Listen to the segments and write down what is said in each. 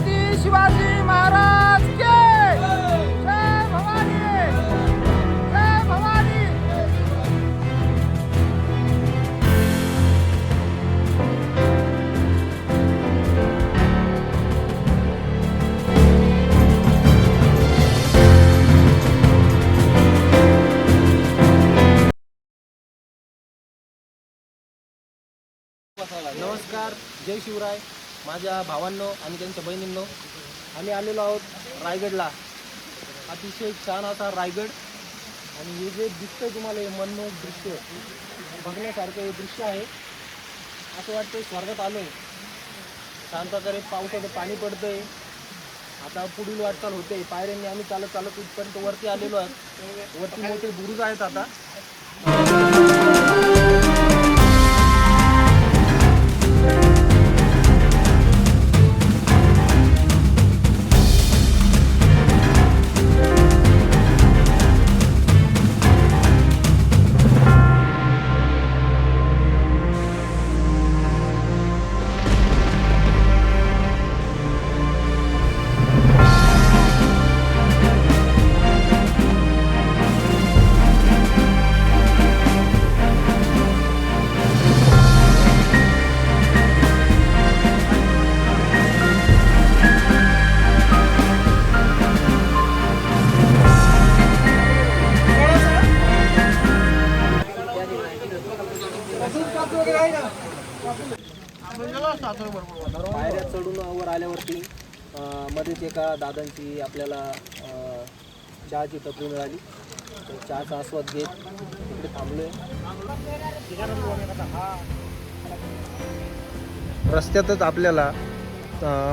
छत्रपती शिवाजी महाराज के जय भवानी, जय भवानी। नमस्कार, जय शिवराय माझ्या भावांनो आणि त्यांच्या बहिणींनो. आम्ही आलेलो आहोत रायगडला. अतिशय छान असा रायगड. आणि हे जे दिसतंय तुम्हाला हे मनमोहक दृश्य बघण्यासारखं हे दृश्य आहे. असं वाटतं स्वर्गात आलोय. छान प्रकारे पावसाचं पाणी पडतंय. आता पुढील वाटचाल होते. पायऱ्यांनी आम्ही चालत चालत इथपर्यंत वरती आलेलो आहोत. वरती मोठे बुरुज आहेत. आता पायऱ्या चढून वर आल्यावरती मध्येच एका दादांची आपल्याला चहाची टपरी मिळाली. तर चहाचा आस्वाद घेत तिकडे थांबलोय. रस्त्यातच आपल्याला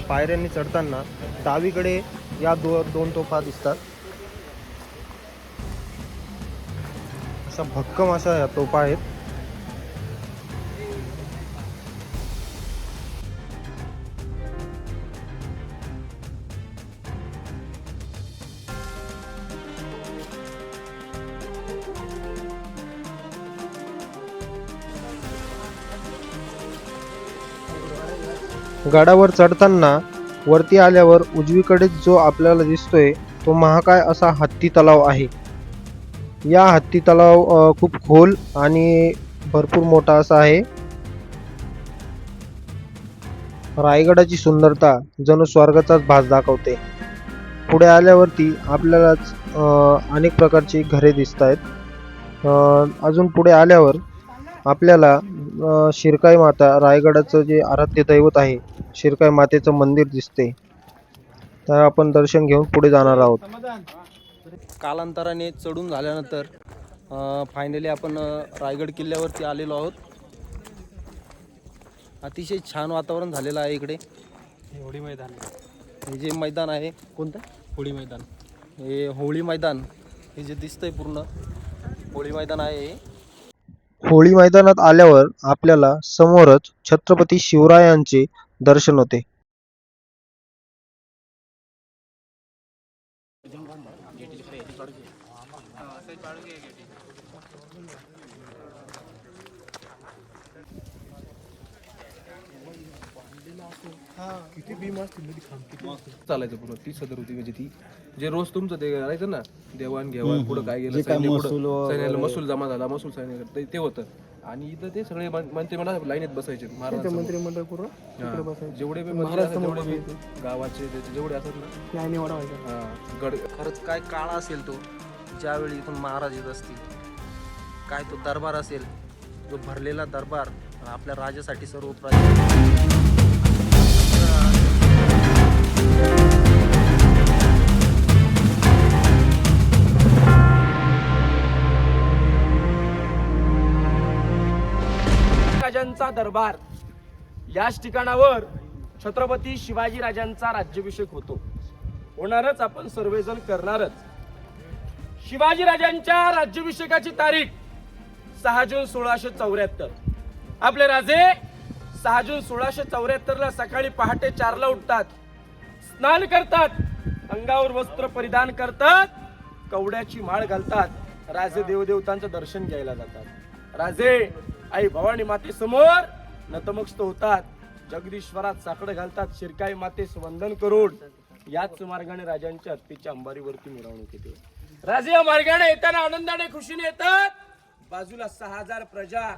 पायऱ्यांनी चढताना डावीकडे या दोन तोफा दिसतात. अशा भक्कम अशा या तोफा आहेत. गडावर चढताना वरती आल्यावर उजवीकडे जो आपल्याला दिसतोय तो महाकाय असा हत्ती तलाव आहे. या हत्ती तलाव खूप खोल आणि भरपूर मोठा असा आहे. रायगडाची सुंदरता जणू स्वर्गाचाच भास दाखवते. पुढे आल्यावरती आपल्यालाच अनेक प्रकारची घरे दिसत आहेत. अजून पुढे आल्यावर आपल्याला शिरकाई माता, रायगडाचं जे आराध्य दैवत आहे शिरकाई मातेचं मंदिर दिसते. तर आपण दर्शन घेऊन पुढे जाणार आहोत. कालांतराने चढून झाल्यानंतर फायनली आपण रायगड किल्ल्यावरती आलेलो आहोत. अतिशय छान वातावरण झालेलं आहे इकडे. होळी मैदान, हे जे मैदान आहे कोणतं, होळी मैदान, हे होळी मैदान, हे जे दिसतंय पूर्ण होळी मैदान आहे. होळी मैदानात आल्यावर आपल्याला समोरच छत्रपती शिवरायांचे दर्शन होते. चालायचं पूर्ण 30,000 होती. म्हणजे ती जे रोज तुमचं ते करायचं ना, देवाण घेवाण, पुढं काय गेलं, सैन्याला महसूल जमा झाला, महसूल सैन्य ते होतं. आणि इथं ते सगळे मंत्रिमंडळ लाईनीत बसायचे. मंत्रिमंडळ पूर्ण जेवढे मंत्री गावाचे जेवढे असतात ना, गड. खरंच काय काळ असेल तो, ज्यावेळी इथून महाराज येत असतील. काय तो दरबार असेल, जो भरलेला दरबार. आपल्या राजासाठी सर्व राजांचा दरबार. याच ठिकाणावर छत्रपती शिवाजी राजांचा राज्याभिषेक होणारच. आपण सर्वजण करणारच. शिवाजी राजांच्या राज्याभिषेकाची तारीख 6 जून 1674. आपले राजे 6 जून 1674 ला सकाळी पहाटे 4 ला उठतात, स्नान करतात, अंगावर वस्त्र परिधान करतात, कवड्याची माळ घालतात, राजे देवदेवतांचं दर्शन घ्यायला जातात. राजे आई भवानी माते समोर नतमस्तक होतात. जगदीश्वरात साकडं घालतात, शिरकाई मातेस वंदन करून याच मार्गाने राजांच्या हत्तीच्या अंबारीवरती मिरवणूक येते. राजे या मार्गाने येताना आनंदाने खुशीने येतात. बाजूला 6000 प्रजा,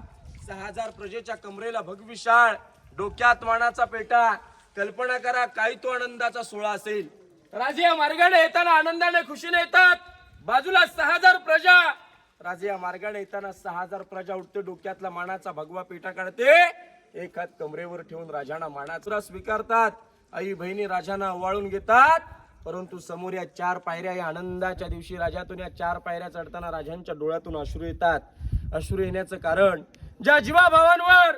6000 प्रजेच्या कमरेला भगवी शाळ, डोक्यात मानाचा पेटा. कल्पना करा काही तो आनंदाचा सोहळा असेल. राजे या मार्गाने येताना आनंदाने खुशीने येतात. बाजूला 6000 प्रजा. राजे या मार्गाने येताना 6000 प्रजा उठते, डोक्यातला मानाचा भगवा पेटा काढते, एक हात कमरेवर ठेवून राजांना मानाचा स्वीकारतात. आई बहिणी राजांना ओवाळून घेतात. परंतु समोर या 4 पायऱ्या, या आनंदाच्या दिवशी राजातून या 4 पायऱ्या चढताना राजांच्या डोळ्यातून अश्रू येतात. अश्रू येण्याचं कारण, ज्या जीवाभावांवर,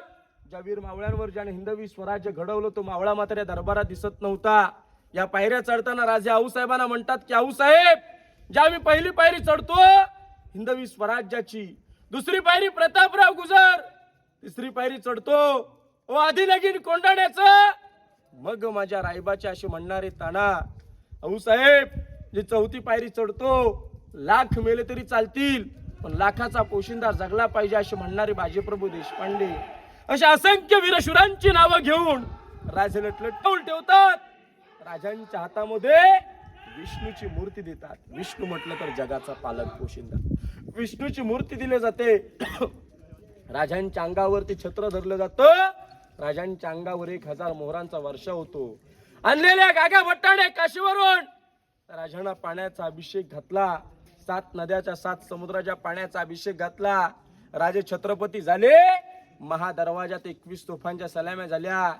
ज्या वीर मावळ्यांवर ज्याने हिंदवी स्वराज्य घडवलं, तो मावळा मात्र या दरबारात दिसत नव्हता. या पायऱ्या चढताना राजे आऊसाहेबांना म्हणतात की आऊसाहेब, ज्या मी पहिली पायरी चढतो हिंदवी स्वराज्याची, दुसरी पायरी प्रतापराव गुजर, तिसरी पायरी चढतो ओ आधी लगीन कोंडाण्याचं, मग माझ्या रायबाचे असे म्हणणारे ताना. आऊसाहेब, जी चौथी पायरी चढतो, लाख मेले तरी चालतील पण लाखाचा पोशिंदा जगला पाहिजे असे म्हणणारे बाजीप्रभू देशपांडे. अशा असंख्य वीरशुरांची नावं घेऊन राजे लटलटवून ठेवतात. राजांच्या हातामध्ये विष्णूची मूर्ती देतात. विष्णू म्हटलं तर जगाचा पालक पोशिंदा. विष्णूची मूर्ती दिली जाते. राजांच्या अंगावरती छत्र धरलं जातं. राजांच्या अंगावर 1000 मोहरांचा वर्षा होतो. आणलेल्या गागा भट्टाने काशीवरून राजांना पाण्याचा अभिषेक घातला. 7 नद्याच्या 7 समुद्राच्या पाण्याचा अभिषेक घातला. राजे छत्रपती झाले. महादरवाजात 21 तोफांच्या सलाम्या झाल्या.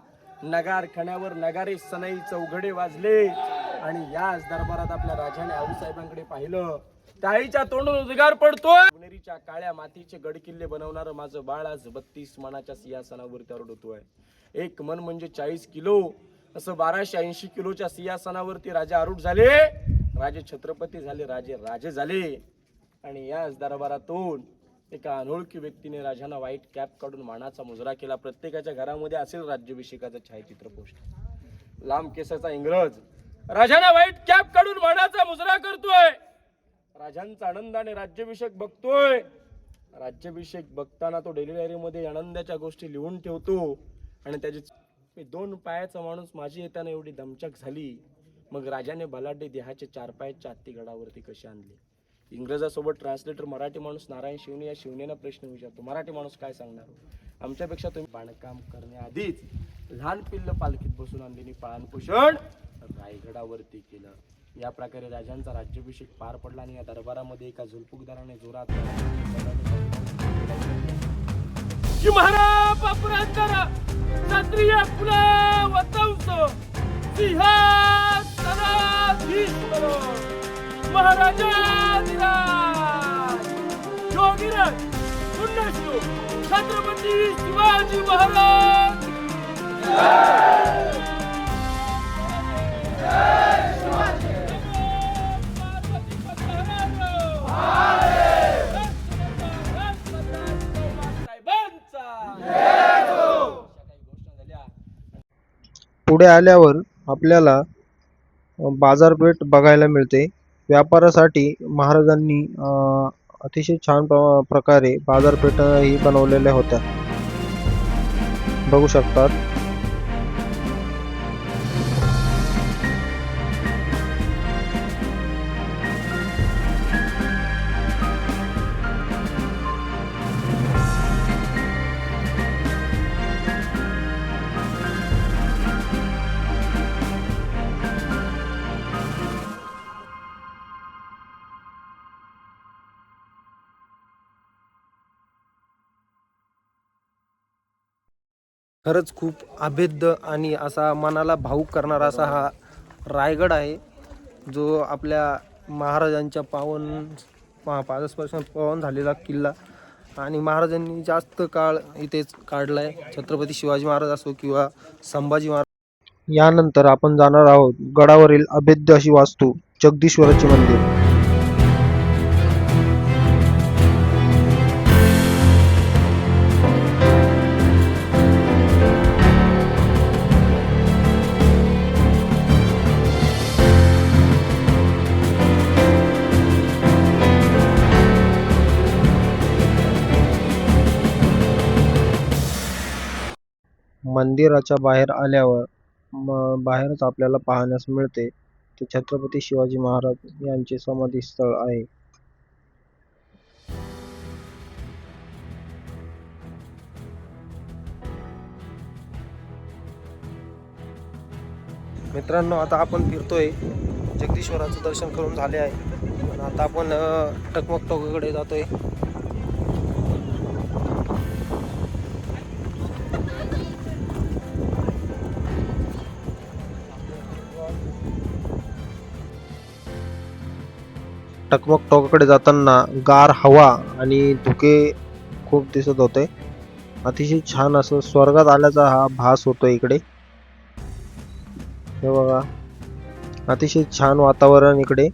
नगार खण्यावर नगारे सनई चौघडे वाजले. आणि याच दरबारात आपल्या राजाने आऊसाहेबांकडे पाहिलं. ताईच्या तोंडून उद्गार पडतोय. पुणेरीच्या काळ्या मातीचे गडकिल्ले बनवणारं माझं बाळ आज 32 मनाच्या सिंहासनावरती आरूढ आहे. एक मन म्हणजे 40 किलो, असं 1280 किलोच्या सिंहासनावरती राजे आरूढ झाले. राजे छत्रपती झाले, राजे झाले. आणि याच दरबारातून एका अनोळखी व्यक्तीने राजांना व्हाईट कॅप काढून मानाचा मुजरा केला. प्रत्येकाच्या घरामध्ये असेल राज्याभिषेकाचं छायाचित्र पोस्ट. लांब केसाचा इंग्रज राजांना व्हाईट कॅप काढून मानाचा मुजरा करतोय. राजांचा आनंदाने राज्याभिषेक बघतोय. राज्याभिषेक बघताना तो डेली डायरी मध्ये आनंदाच्या गोष्टी लिहून ठेवतो. आणि त्याची 2 पायाचा माणूस माझी येताना एवढी दमचक झाली. मग राजाने बलाढ्य देहाचे 4 पायाच्या हत्ती गडावरती कसे आणले. इंग्रजासोबत ट्रान्सलेटर मराठी माणूस नारायण शिवणे या शिवनेनं प्रश्न विचारतो. मराठी माणूस काय सांगणार. आमच्यापेक्षा तुम्ही बांधकाम करण्याआधीच लहान पिल्ल पालखीत बसून आणलेली पाळणपोषण रायगडावरती केलं. या प्रकारे राजांचा राज्याभिषेक पार पडला. आणि या दरबारामध्ये एका झुलपुकदाराने जोरात की महाराज क्षत्रिय कुला वंश सिंहासनाधीश्वर महाराजाधिराज योगीराज पुण्यश्री छत्रपती शिवाजी महाराज. पुढे आल्यावर आपल्याला बाजारपेठ बघायला मिळते. व्यापारासाठी महाराजांनी अतिशय छान प्रकारे बाजारपेठाही बनवलेल्या होत्या, बघू शकतात. खरंच खूप अभेद्य आणि असा मनाला भावुक करणारा असा हा रायगड आहे, जो आपल्या महाराजांच्या पादस्पर्शाने पावन झालेला किल्ला. आणि महाराजांनी जास्त काळ इथेच काढला आहे. छत्रपती शिवाजी महाराज असो किंवा संभाजी महाराज. यानंतर आपण जाणार आहोत गडावरील अभेद्य अशी वास्तू जगदीश्वराचे मंदिर. मंदिराच्या बाहेर आल्यावर बाहेरच आपल्याला पाहण्यास मिळते ते छत्रपती शिवाजी महाराज यांचे समाधी स्थळ आहे. मित्रांनो, आता आपण फिरतोय, जगदीश्वराचं दर्शन करून झाले आहे. आणि आता आपण टकमक टोकाकडे जातोय. टकमक टोकाकडे जाताना गार हवा आणि धुके खूप दिसत होते. अतिशय छान असं स्वर्गात आल्याचा हा भास होतो इकडे. हे बघा, अतिशय छान वातावरण इकडे.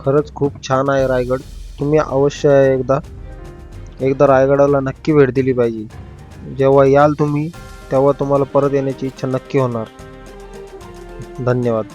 खरंच खूप छान आहे रायगड. तुम्ही अवश्य एकदा रायगडाला नक्की भेट दिली पाहिजे. जेव्हा याल तुम्ही तेव्हा तुम्हाला परत येण्याची इच्छा नक्की होणार. धन्यवाद.